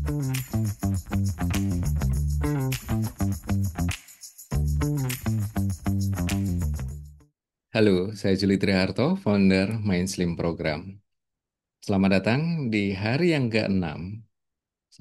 Halo, saya Juli Triharto, founder Mind Slim Program. Selamat datang di hari yang ke-6.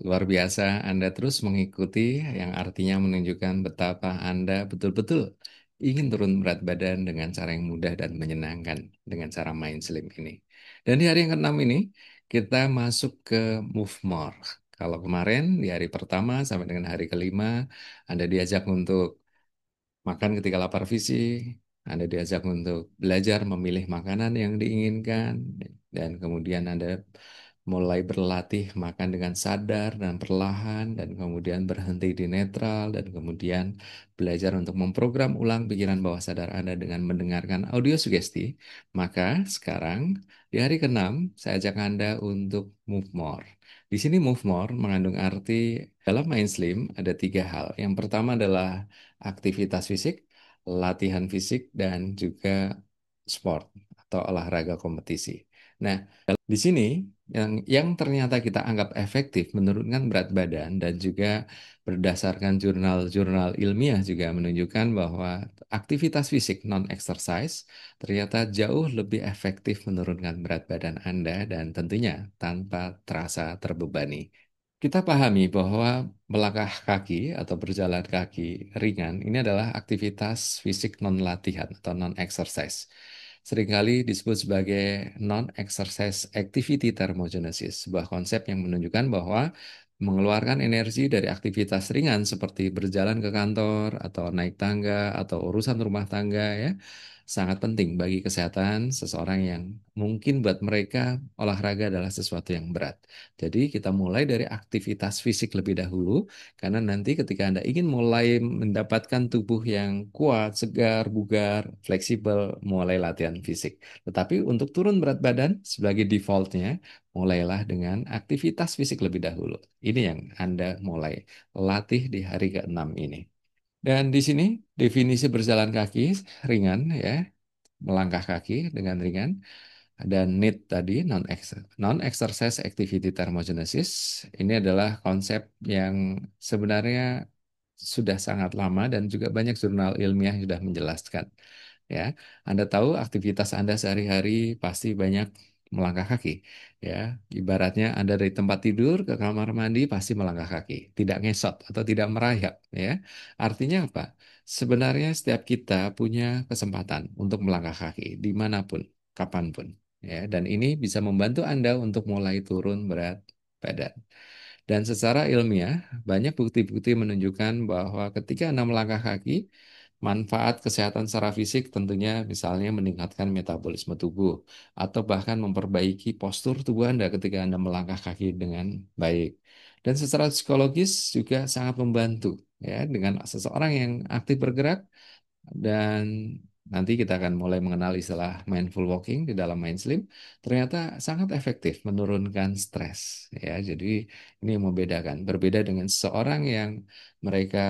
Luar biasa, Anda terus mengikuti yang artinya menunjukkan betapa Anda betul-betul ingin turun berat badan dengan cara yang mudah dan menyenangkan dengan cara Mind Slim ini. Dan di hari yang ke-6 ini, kita masuk ke Move More. Kalau kemarin di hari pertama sampai dengan hari kelima, Anda diajak untuk makan ketika lapar fisik, Anda diajak untuk belajar memilih makanan yang diinginkan, dan kemudian Anda mulai berlatih makan dengan sadar dan perlahan, dan kemudian berhenti di netral, dan kemudian belajar untuk memprogram ulang pikiran bawah sadar Anda dengan mendengarkan audio sugesti. Maka sekarang di hari ke-6, saya ajak Anda untuk move more. Di sini move more mengandung arti dalam Mind Slim ada tiga hal. Yang pertama adalah aktivitas fisik, latihan fisik, dan juga sport atau olahraga kompetisi. Nah, di sini yang ternyata kita anggap efektif menurunkan berat badan dan juga berdasarkan jurnal-jurnal ilmiah juga menunjukkan bahwa aktivitas fisik non-exercise ternyata jauh lebih efektif menurunkan berat badan Anda dan tentunya tanpa terasa terbebani. Kita pahami bahwa melangkah kaki atau berjalan kaki ringan ini adalah aktivitas fisik non-latihan atau non-exercise. Seringkali disebut sebagai non-exercise activity thermogenesis, sebuah konsep yang menunjukkan bahwa mengeluarkan energi dari aktivitas ringan seperti berjalan ke kantor atau naik tangga atau urusan rumah tangga ya sangat penting bagi kesehatan seseorang yang mungkin buat mereka olahraga adalah sesuatu yang berat. Jadi kita mulai dari aktivitas fisik lebih dahulu, karena nanti ketika Anda ingin mulai mendapatkan tubuh yang kuat, segar, bugar, fleksibel, mulai latihan fisik. Tetapi untuk turun berat badan sebagai defaultnya, mulailah dengan aktivitas fisik lebih dahulu. Ini yang Anda mulai latih di hari ke-6 ini. Dan di sini definisi berjalan kaki ringan ya, melangkah kaki dengan ringan dan NEAT tadi non exercise activity thermogenesis ini adalah konsep yang sebenarnya sudah sangat lama dan juga banyak jurnal ilmiah sudah menjelaskan ya. Anda tahu aktivitas Anda sehari-hari pasti banyak melangkah kaki ya. Ibaratnya Anda dari tempat tidur ke kamar mandi pasti melangkah kaki, tidak ngesot atau tidak merayap ya. Artinya apa? Sebenarnya setiap kita punya kesempatan untuk melangkah kaki dimanapun, kapanpun ya, dan ini bisa membantu Anda untuk mulai turun berat badan. Dan secara ilmiah, banyak bukti-bukti menunjukkan bahwa ketika Anda melangkah kaki, manfaat kesehatan secara fisik tentunya misalnya meningkatkan metabolisme tubuh atau bahkan memperbaiki postur tubuh Anda ketika Anda melangkah kaki dengan baik. Dan secara psikologis juga sangat membantu ya dengan seseorang yang aktif bergerak dan nanti kita akan mulai mengenal istilah mindful walking di dalam Mind Slim. Ternyata sangat efektif menurunkan stres. Ya, jadi ini yang membedakan. Berbeda dengan seorang yang mereka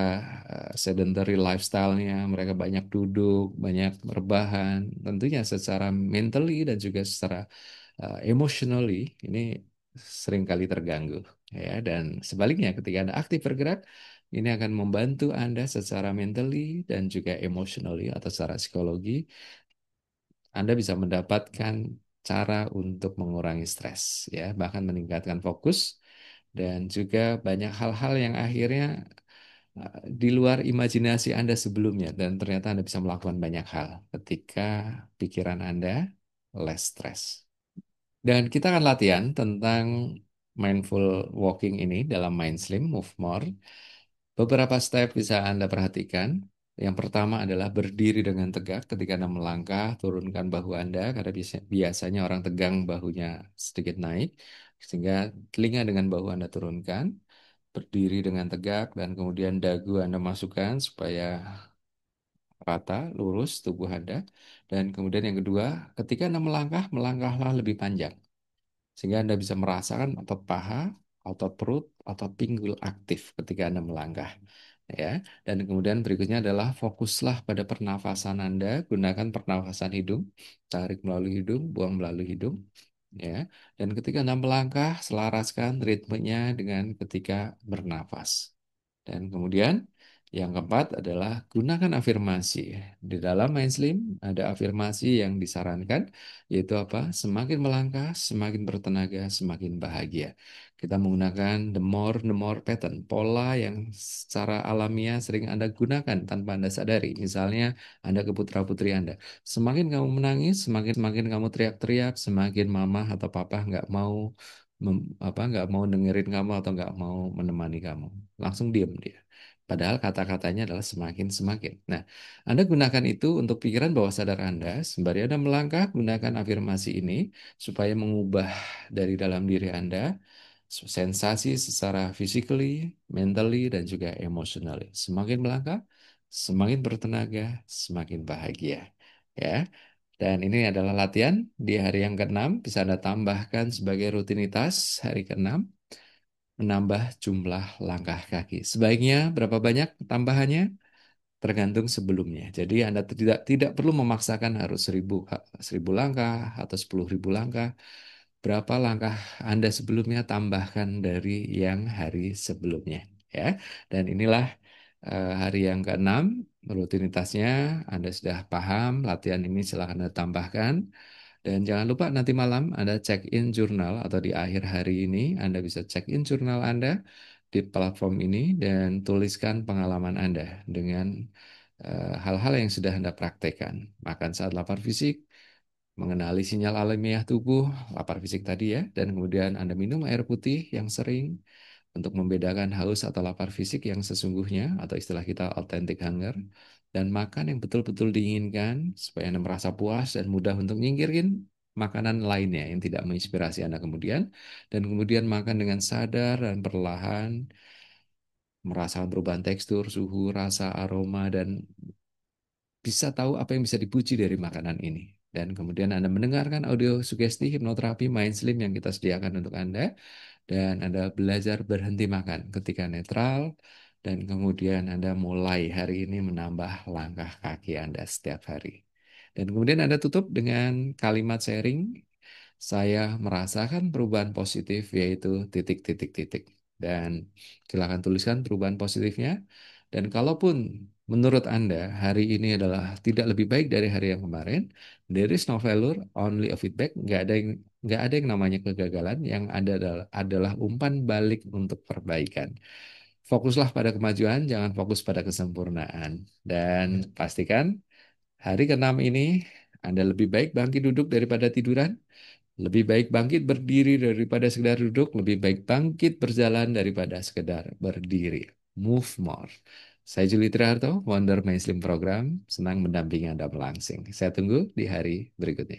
sedentary lifestyle-nya, mereka banyak duduk, banyak rebahan. Tentunya secara mentally dan juga secara emotionally ini seringkali terganggu. Ya, dan sebaliknya ketika Anda aktif bergerak, ini akan membantu Anda secara mentally dan juga emotionally atau secara psikologi. Anda bisa mendapatkan cara untuk mengurangi stres, ya, bahkan meningkatkan fokus dan juga banyak hal-hal yang akhirnya di luar imajinasi Anda sebelumnya dan ternyata Anda bisa melakukan banyak hal ketika pikiran Anda less stress. Dan kita akan latihan tentang mindful walking ini dalam Mind Slim Move More. Beberapa step bisa Anda perhatikan. Yang pertama adalah berdiri dengan tegak ketika Anda melangkah, turunkan bahu Anda, karena biasanya orang tegang bahunya sedikit naik, sehingga telinga dengan bahu Anda turunkan, berdiri dengan tegak, dan kemudian dagu Anda masukkan supaya rata, lurus tubuh Anda. Dan kemudian yang kedua, ketika Anda melangkah, melangkahlah lebih panjang sehingga Anda bisa merasakan otot paha, otot perut, otot pinggul aktif ketika Anda melangkah. Ya, dan kemudian berikutnya adalah fokuslah pada pernafasan Anda, gunakan pernafasan hidung, tarik melalui hidung, buang melalui hidung. ya. Dan ketika Anda melangkah, selaraskan ritmenya dengan ketika bernafas. Dan kemudian yang keempat adalah gunakan afirmasi. Di dalam Mind ada afirmasi yang disarankan, yaitu apa? Semakin melangkah, semakin bertenaga, semakin bahagia. Kita menggunakan the more pattern, pola yang secara alamiah sering Anda gunakan tanpa Anda sadari. Misalnya Anda ke putra-putri Anda. Semakin kamu menangis, semakin semakin kamu teriak-teriak, semakin mama atau papa nggak mau nggak mau dengerin kamu atau nggak mau menemani kamu, langsung diem dia. Padahal kata-katanya adalah semakin semakin. Nah, Anda gunakan itu untuk pikiran bawah sadar Anda. Sembari Anda melangkah, gunakan afirmasi ini supaya mengubah dari dalam diri Anda sensasi secara physically, mentally, dan juga emotionally. Semakin melangkah, semakin bertenaga, semakin bahagia. Ya, dan ini adalah latihan di hari yang keenam. Bisa Anda tambahkan sebagai rutinitas hari keenam, menambah jumlah langkah kaki. Sebaiknya berapa banyak tambahannya? Tergantung sebelumnya. Jadi Anda tidak perlu memaksakan harus 1000 langkah atau 10.000 langkah. Berapa langkah Anda sebelumnya tambahkan dari yang hari sebelumnya, ya. Dan inilah hari yang keenam rutinitasnya. Anda sudah paham latihan ini, silahkan Anda tambahkan. Dan jangan lupa nanti malam Anda check-in jurnal atau di akhir hari ini Anda bisa check-in jurnal Anda di platform ini dan tuliskan pengalaman Anda dengan hal-hal yang sudah Anda praktekkan. Makan saat lapar fisik, mengenali sinyal alamiah tubuh, lapar fisik tadi ya, dan kemudian Anda minum air putih yang sering untuk membedakan haus atau lapar fisik yang sesungguhnya atau istilah kita authentic hunger, dan makan yang betul-betul diinginkan supaya Anda merasa puas dan mudah untuk nyingkirin makanan lainnya yang tidak menginspirasi Anda kemudian, dan kemudian makan dengan sadar dan perlahan, merasakan perubahan tekstur, suhu, rasa, aroma, dan bisa tahu apa yang bisa dipuji dari makanan ini. Dan kemudian Anda mendengarkan audio sugesti hipnoterapi Mind Slim yang kita sediakan untuk Anda. Dan Anda belajar berhenti makan ketika netral. Dan kemudian Anda mulai hari ini menambah langkah kaki Anda setiap hari. Dan kemudian Anda tutup dengan kalimat sharing. Saya merasakan perubahan positif yaitu titik, titik, titik. Dan silakan tuliskan perubahan positifnya. Dan kalaupun menurut Anda hari ini adalah tidak lebih baik dari hari yang kemarin, there is no failure, only a feedback. Nggak ada yang namanya kegagalan. Yang ada adalah umpan balik untuk perbaikan. Fokuslah pada kemajuan, jangan fokus pada kesempurnaan. Dan pastikan hari keenam ini Anda lebih baik bangkit duduk daripada tiduran. Lebih baik bangkit berdiri daripada sekedar duduk. Lebih baik bangkit berjalan daripada sekedar berdiri. Move more. Saya Juli Triharto, Wonder Mainstream Program. Senang mendampingi Anda melangsing. Saya tunggu di hari berikutnya.